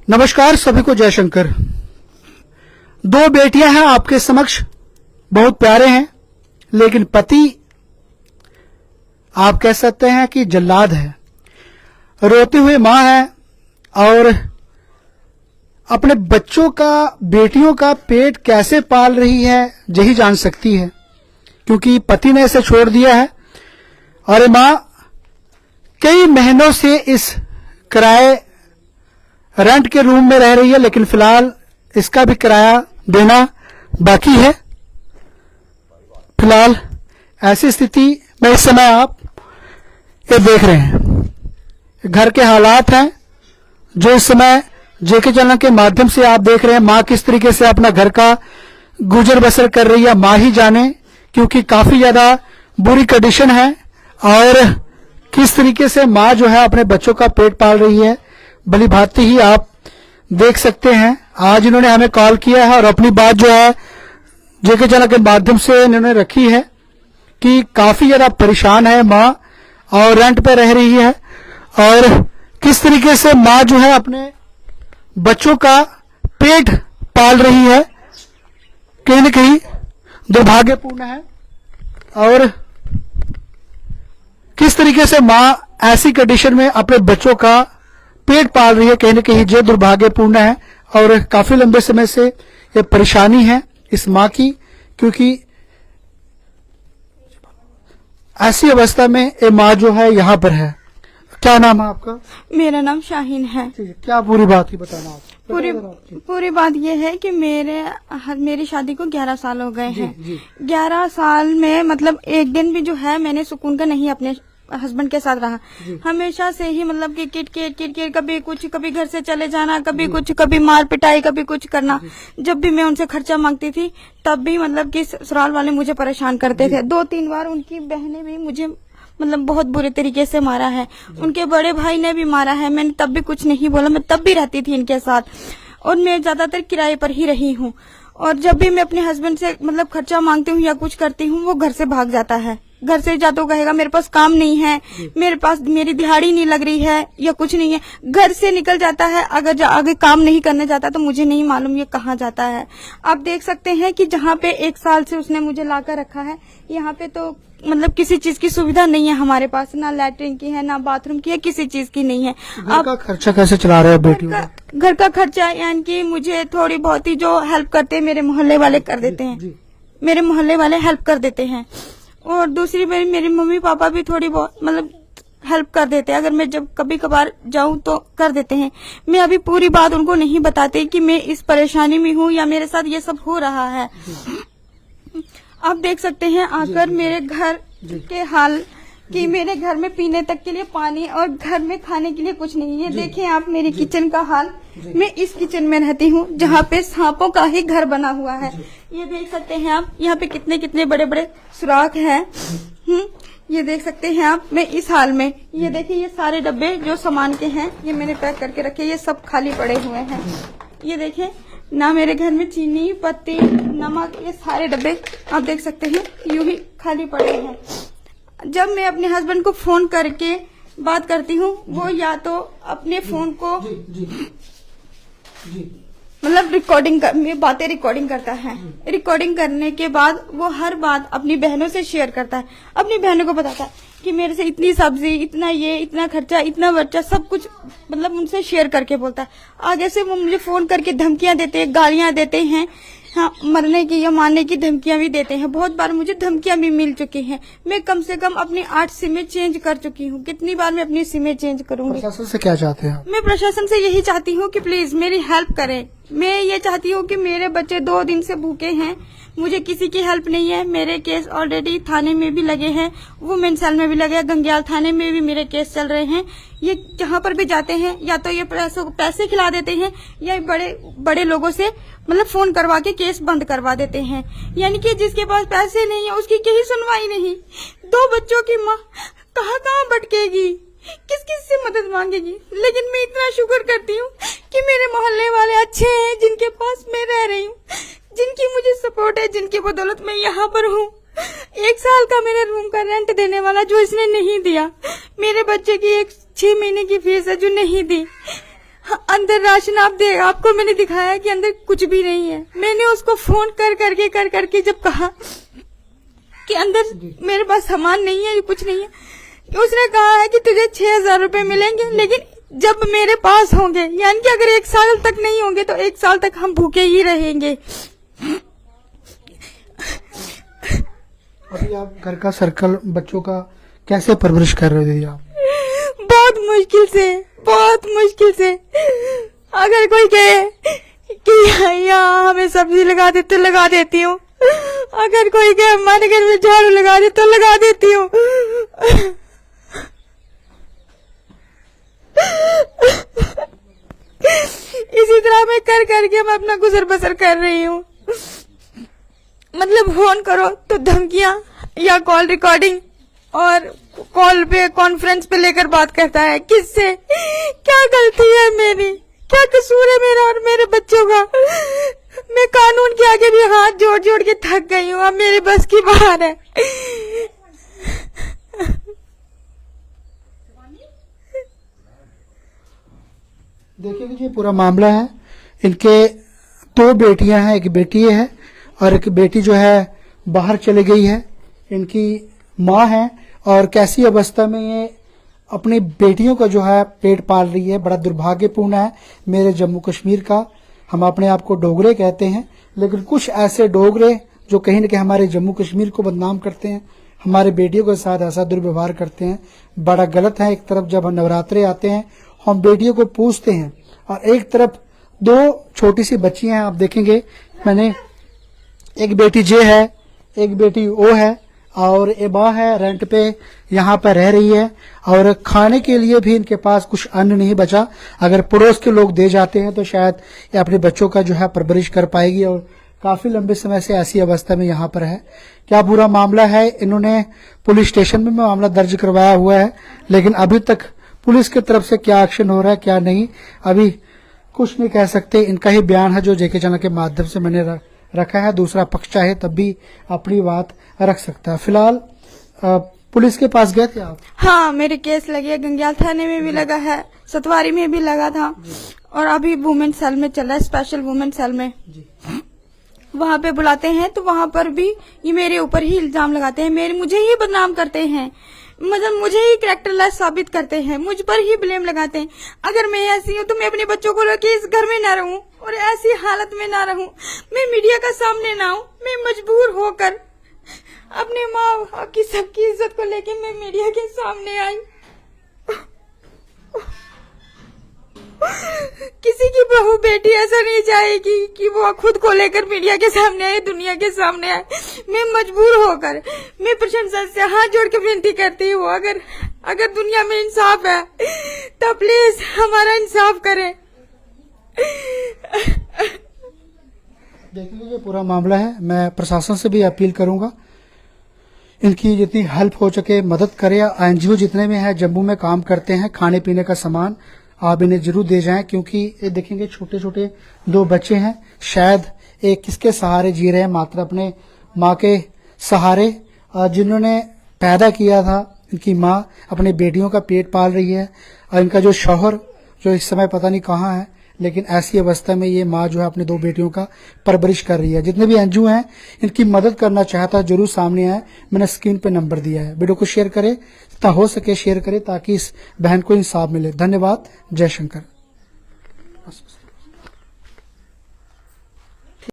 नमस्कार सभी को, जयशंकर। दो बेटियां हैं आपके समक्ष, बहुत प्यारे हैं, लेकिन पति आप कह सकते हैं कि जल्लाद है। रोती हुई मां है और अपने बच्चों का, बेटियों का पेट कैसे पाल रही है यही जान सकती है, क्योंकि पति ने इसे छोड़ दिया है। और ये मां कई महीनों से इस किराए रेंट के रूम में रह रही है, लेकिन फिलहाल इसका भी किराया देना बाकी है। फिलहाल ऐसी स्थिति में इस समय आप ये देख रहे हैं, घर के हालात हैं जो इस समय जेके चैनल के माध्यम से आप देख रहे हैं। मां किस तरीके से अपना घर का गुजर बसर कर रही है, मां ही जाने, क्योंकि काफी ज्यादा बुरी कंडीशन है। और किस तरीके से मां जो है अपने बच्चों का पेट पाल रही है, भली भांति ही आप देख सकते हैं। आज इन्होंने हमें कॉल किया है और अपनी बात जो है जेके चैनल के माध्यम से इन्होंने रखी है कि काफी ज्यादा परेशान है मां और रेंट पे रह रही है, और किस तरीके से मां जो है अपने बच्चों का पेट पाल रही है, कहीं न कहीं दुर्भाग्यपूर्ण है। और किस तरीके से मां ऐसी कंडीशन में अपने बच्चों का पेट पाल रही है, कहीं न कहीं जो दुर्भाग्यपूर्ण है। और काफी लंबे समय से ये परेशानी है इस मां की, क्योंकि ऐसी अवस्था में ये मां जो है यहाँ पर है। क्या नाम है आपका? मेरा नाम शाहीन है। क्या पूरी बात ही बताना आप? पूरी बात ये है कि मेरी शादी को 11 साल हो गए हैं। 11 साल में मतलब एक दिन भी जो है मैंने सुकून का नहीं अपने हस्बैंड के साथ रहा। हमेशा से ही मतलब कि किट कभी कुछ, कभी घर से चले जाना, कभी कुछ, कभी मार पिटाई, कभी कुछ करना। जब भी मैं उनसे खर्चा मांगती थी तब भी मतलब कि ससुराल वाले मुझे परेशान करते थे। 2-3 बार उनकी बहनें भी मुझे मतलब बहुत बुरे तरीके से मारा है। उनके बड़े भाई ने भी मारा है। मैंने तब भी कुछ नहीं बोला, मैं तब भी रहती थी इनके साथ, और मैं ज्यादातर किराए पर ही रही हूँ। और जब भी मैं अपने हस्बैंड से मतलब खर्चा मांगती हूँ या कुछ करती हूँ, वो घर से भाग जाता है। घर से जा तो कहेगा मेरे पास काम नहीं है, मेरे पास मेरी दिहाड़ी नहीं लग रही है या कुछ नहीं है, घर से निकल जाता है। अगर आगे काम नहीं करने जाता तो मुझे नहीं मालूम ये कहाँ जाता है। आप देख सकते हैं कि जहाँ पे 1 साल से उसने मुझे लाकर रखा है, यहाँ पे तो मतलब किसी चीज की सुविधा नहीं है हमारे पास, ना लैट्रिन की है, ना बाथरूम की है, किसी चीज की नहीं है। घर का खर्चा कैसे चला रहे हैं बेटी? घर का खर्चा यानी कि मुझे थोड़ी बहुत ही जो हेल्प करते हैं मेरे मोहल्ले वाले कर देते हैं, मेरे मोहल्ले वाले हेल्प कर देते हैं। और दूसरी बार मेरे मम्मी पापा भी थोड़ी बहुत मतलब हेल्प कर देते हैं। अगर मैं जब कभी कभार जाऊं तो कर देते हैं। मैं अभी पूरी बात उनको नहीं बताती कि मैं इस परेशानी में हूँ या मेरे साथ ये सब हो रहा है। आप देख सकते हैं आकर मेरे घर के हाल कि मेरे घर में पीने तक के लिए पानी और घर में खाने के लिए कुछ नहीं है। देखें आप मेरी किचन का हाल। मैं इस किचन में रहती हूँ जहाँ पे सांपों का ही घर बना हुआ है। ये देख सकते हैं आप, यहाँ पे कितने कितने बड़े बड़े सुराख हैं। ये देख सकते हैं आप। मैं इस हाल में, ये देखिए ये सारे डब्बे जो सामान के हैं ये मैंने पैक करके रखे, ये सब खाली पड़े हुए हैं। ये देखें ना मेरे घर में चीनी, पत्ती, नमक, ये सारे डब्बे आप देख सकते हैं यूं ही खाली पड़े हैं। जब मैं अपने हस्बैंड को फोन करके बात करती हूँ, वो या तो अपने फोन को मतलब बातें रिकॉर्डिंग करता है। रिकॉर्डिंग करने के बाद वो हर बात अपनी बहनों से शेयर करता है। अपनी बहनों को बताता है कि मेरे से इतनी सब्जी, इतना ये, इतना खर्चा, इतना बच्चा, सब कुछ मतलब उनसे शेयर करके बोलता है। आगे से वो मुझे फोन करके धमकियां देते हैं, गालियां देते हैं, हाँ मरने की या मारने की धमकियां भी देते हैं। बहुत बार मुझे धमकियां भी मिल चुकी हैं। मैं कम से कम अपनी 8 सिमें चेंज कर चुकी हूँ। कितनी बार मैं अपनी सिमें चेंज करूंगी? प्रशासन से क्या चाहते हैं? मैं प्रशासन से यही चाहती हूँ कि प्लीज मेरी हेल्प करें। मैं ये चाहती हूँ कि मेरे बच्चे 2 दिन से भूखे हैं, मुझे किसी की हेल्प नहीं है। मेरे केस ऑलरेडी थाने में भी लगे हैं, वुमेन सेल में भी लगे हैं, गंग्याल थाने में भी मेरे केस चल रहे हैं। ये जहाँ पर भी जाते हैं या तो ये पैसे खिला देते हैं या बड़े लोगों से मतलब फोन करवा के केस बंद करवा देते हैं। यानी कि जिसके पास पैसे नहीं है उसकी कहीं सुनवाई नहीं। 2 बच्चों की माँ कहाँ भटकेगी, किस किस से मदद मांगेगी। लेकिन मैं इतना शुक्र करती हूँ कि मेरे मोहल्ले वाले अच्छे हैं, जिनके पास मैं रह रही हूँ, जिनकी मुझे सपोर्ट है, जिनकी बदौलत मैं यहाँ पर हूँ। 1 साल का मेरे रूम का रेंट देने वाला जो इसने नहीं दिया, मेरे बच्चे की 6 महीने की फीस है जो नहीं दी। अंदर राशन आप दे, आपको मैंने दिखाया कि अंदर कुछ भी नहीं है। मैंने उसको फोन कर करके जब कहा कि अंदर मेरे पास सामान नहीं है, ये कुछ नहीं है, उसने कहा है कि तुझे 6,000 रुपए मिलेंगे, लेकिन जब मेरे पास होंगे, यानी कि अगर 1 साल तक नहीं होंगे तो 1 साल तक हम भूखे ही रहेंगे। अभी आप घर का सर्कल बच्चों का कैसे परवरिश कर रहे हो दीदी आप? बहुत मुश्किल से। अगर कोई कहे कि यहाँ हमें सब्जी लगा दे तो लगा देती हूँ, अगर कोई कहे हमारे घर में झाड़ू लगा दे तो लगा देती हूँ। इसी तरह मैं कर करके मैं अपना गुजर बसर कर रही हूँ। मतलब फोन करो तो धमकियां या कॉल रिकॉर्डिंग, और कॉल पे कॉन्फ्रेंस पे लेकर बात करता है। किससे? क्या गलती है मेरी? क्या कसूर है मेरा और मेरे बच्चों का? मैं कानून के आगे भी हाथ जोड़ जोड़ के थक गई हूँ, अब मेरे बस की बाहर है। देखिए कि ये पूरा मामला है। इनके 2 बेटियां हैं, एक बेटी है और एक बेटी जो है बाहर चली गई है। इनकी माँ है और कैसी अवस्था में ये अपनी बेटियों का जो है पेट पाल रही है। बड़ा दुर्भाग्यपूर्ण है मेरे जम्मू कश्मीर का। हम अपने आप को डोगरे कहते हैं, लेकिन कुछ ऐसे डोगरे जो कहीं न कहीं हमारे जम्मू कश्मीर को बदनाम करते हैं, हमारे बेटियों के साथ ऐसा दुर्व्यवहार करते हैं, बड़ा गलत है। एक तरफ जब नवरात्रे आते हैं हम बेटियों को पूछते हैं, और एक तरफ 2 छोटी सी बच्चियां हैं। आप देखेंगे मैंने, एक बेटी जे है, एक बेटी ओ है, और ये माँ है रेंट पे यहाँ पर रह रही है, और खाने के लिए भी इनके पास कुछ अन्न नहीं बचा। अगर पड़ोस के लोग दे जाते हैं तो शायद ये अपने बच्चों का जो है परवरिश कर पाएगी, और काफी लंबे समय से ऐसी अवस्था में यहाँ पर है। क्या पूरा मामला है? इन्होंने पुलिस स्टेशन में मामला दर्ज करवाया हुआ है, लेकिन अभी तक पुलिस की तरफ से क्या एक्शन हो रहा है क्या नहीं, अभी कुछ नहीं कह सकते। इनका ही बयान है जो जेके चैनल के माध्यम से मैंने रखा है। दूसरा पक्ष चाहे तब भी अपनी बात रख सकता है। फिलहाल पुलिस के पास गए थे आप? हाँ, मेरे केस लगे, गंग्याल थाने में भी लगा है, सतवारी में भी लगा था, और अभी वुमेन सेल में चल रहा है, स्पेशल वुमेन सेल में। वहाँ पे बुलाते हैं तो वहाँ पर भी ये मेरे ऊपर ही इल्जाम लगाते हैं, मुझे ही बदनाम करते हैं, मतलब मुझे ही कैरेक्टरलेस साबित करते हैं, मुझ पर ही ब्लेम लगाते हैं। अगर मैं ऐसी हूँ तो मैं अपने बच्चों को लेके इस घर में ना रहूं और ऐसी हालत में ना रहूं, मैं मीडिया का सामने ना आऊं। मैं मजबूर होकर अपने माँ बाप की सबकी इज्जत को लेके मैं मीडिया के सामने आई। किसी की बहू बेटी ऐसा नहीं चाहेगी कि वो खुद को लेकर मीडिया के सामने आए, दुनिया के सामने आए। मैं मजबूर होकर, मैं प्रशंसा से हाथ जोड़ के विनती करती हूँ, अगर दुनिया में इंसाफ है तो प्लीज हमारा इंसाफ करें। देख लीजिए पूरा मामला है। मैं प्रशासन से भी अपील करूंगा इनकी जितनी हेल्प हो सके मदद करे। एनजीओ जितने में है जम्मू में काम करते हैं, खाने पीने का सामान आप इन्हें जरूर दे जाएं, क्योंकि ये देखेंगे छोटे छोटे 2 बच्चे हैं, शायद एक किसके सहारे जी रहे हैं, मात्र अपने माँ के सहारे, जिन्होंने पैदा किया था। इनकी माँ अपने बेटियों का पेट पाल रही है, और इनका जो शौहर जो इस समय पता नहीं कहाँ है, लेकिन ऐसी अवस्था में ये माँ जो है अपने 2 बेटियों का परवरिश कर रही है। जितने भी एनजीओ हैं इनकी मदद करना चाहता है जरूर सामने आए, मैंने स्क्रीन पे नंबर दिया है। वीडियो को शेयर करें, जितना हो सके शेयर करें, ताकि इस बहन को इंसाफ मिले। धन्यवाद। जय शंकर।